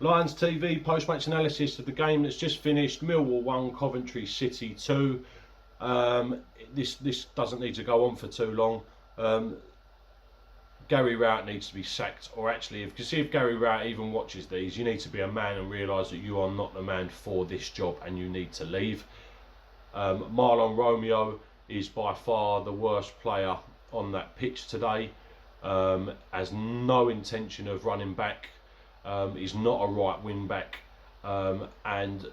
Lions TV post-match analysis of the game that's just finished. Millwall 1, Coventry City 2. This doesn't need to go on for too long. Gary Rowett needs to be sacked, or actually, if Gary Rowett even watches these, you need to be a man and realise that you are not the man for this job and you need to leave. Marlon Romeo is by far the worst player on that pitch today. Has no intention of running back. He's not a right wing back, and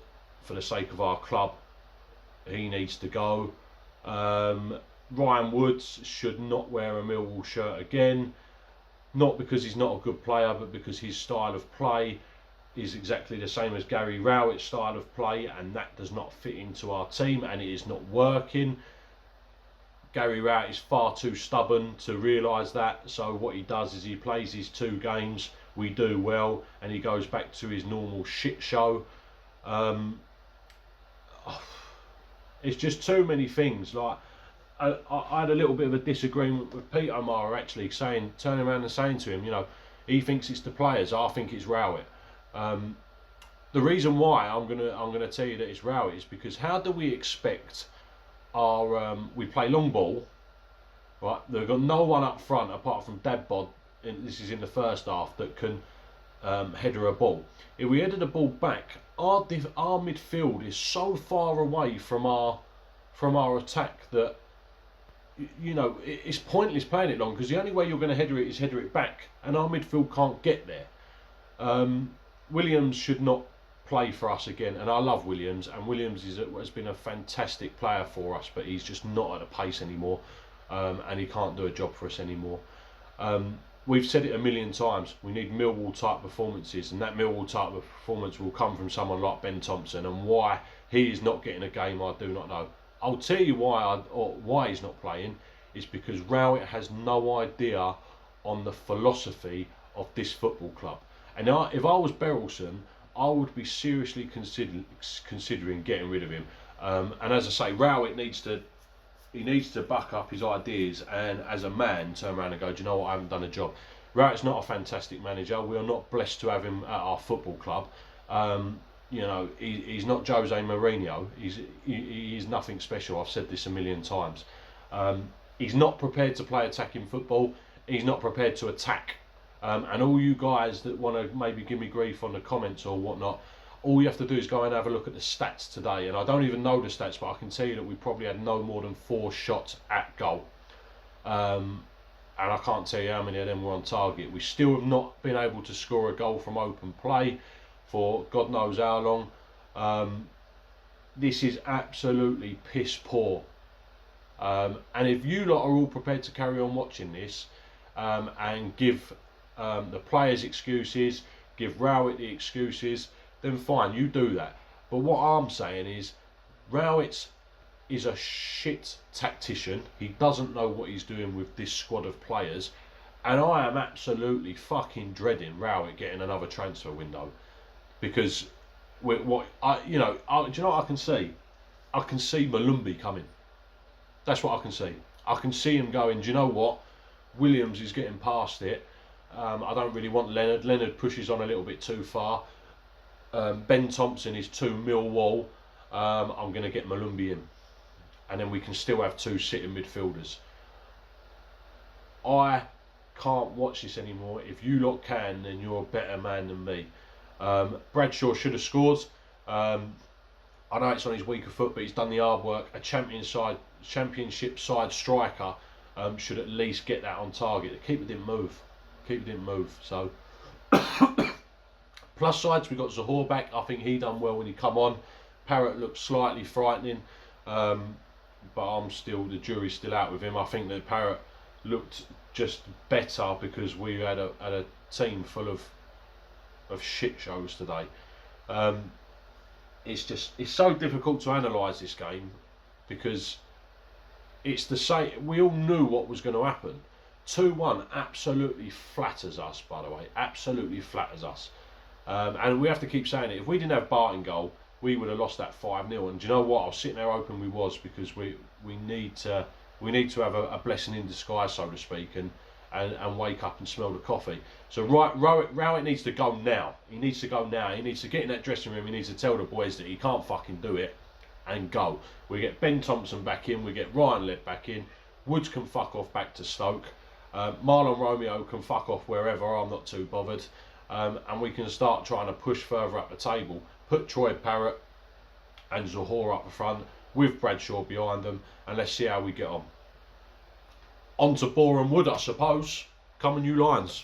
for the sake of our club, he needs to go. Ryan Woods should not wear a Millwall shirt again, not because he's not a good player, but because his style of play is exactly the same as Gary Rowett's style of play, and that does not fit into our team, and it is not working. Gary Rowett is far too stubborn to realise that, so what he does is he plays his 2 games, we do well, and he goes back to his normal shit show. It's just too many things. Like I had a little bit of a disagreement with Pete O'Mara, actually, turning around and saying to him, you know, he thinks it's the players, I think it's Rowett. The reason why I'm gonna tell you that it's Rowett is because how do we expect our we play long ball, right? They've got no one up front apart from Dabbod. This is in the first half, that can header a ball. If we header the ball back, our midfield is so far away from our attack that, you know, it's pointless playing it long, because the only way you're going to header it is header it back, and our midfield can't get there. Williams should not play for us again, and I love Williams, and Williams has been a fantastic player for us, but he's just not at a pace anymore, and he can't do a job for us anymore. We've said it a million times, we need Millwall type performances, and that Millwall type of performance will come from someone like Ben Thompson, and why he is not getting a game I do not know. I'll tell you why he's not playing is because Rowett has no idea on the philosophy of this football club. And if I was Berylson, I would be seriously considering getting rid of him. And as I say, Rowett needs to buck up his ideas, and as a man turn around and go, do you know what, I haven't done a job. Rowett's not a fantastic manager. We are not blessed to have him at our football club. You know, he's not Jose Mourinho. He's nothing special. I've said this a million times. He's not prepared to play attacking football. He's not prepared to attack. And all you guys that want to maybe give me grief on the comments or whatnot, all you have to do is go and have a look at the stats today. And I don't even know the stats, but I can tell you that we probably had no more than 4 shots at goal. And I can't tell you how many of them were on target. We still have not been able to score a goal from open play for God knows how long. This is absolutely piss poor. And if you lot are all prepared to carry on watching this and give the players excuses, give Rowett the excuses, then fine, you do that. But what I'm saying is, Rowett is a shit tactician. He doesn't know what he's doing with this squad of players, and I am absolutely fucking dreading Rowett getting another transfer window, because do you know what I can see? I can see Malumbi coming. That's what I can see. I can see him going, do you know what? Williams is getting past it. I don't really want Leonard. Leonard pushes on a little bit too far. Ben Thompson is too Millwall. I'm going to get Malumbi in, and then we can still have 2 sitting midfielders. I can't watch this anymore. If you lot can, then you're a better man than me. Bradshaw should have scored. I know it's on his weaker foot, but he's done the hard work. A championship side striker should at least get that on target. The keeper didn't move. So plus sides, we got Zahor back. I think he done well when he come on. Parrott looked slightly frightening, but the jury's still out with him. I think that Parrott looked just better because we had a team full of shit shows today. It's so difficult to analyse this game, because it's the same. We all knew what was going to happen. 2-1 absolutely flatters us, by the way. Absolutely flatters us. And we have to keep saying it. If we didn't have Bart in goal, we would have lost that 5-0. And do you know what? I was sitting there hoping we was, because we need to have a blessing in disguise, so to speak. And and wake up and smell the coffee. So Rowett needs to go now. He needs to go now. He needs to get in that dressing room. He needs to tell the boys that he can't fucking do it and go. We get Ben Thompson back in. We get Ryan Lett back in. Woods can fuck off back to Stoke. Marlon Romeo can fuck off wherever. I'm not too bothered. And we can start trying to push further up the table. Put Troy Parrott and Zohore up the front with Bradshaw behind them, and let's see how we get on. On to Boreham Wood, I suppose. Come on, you Lions.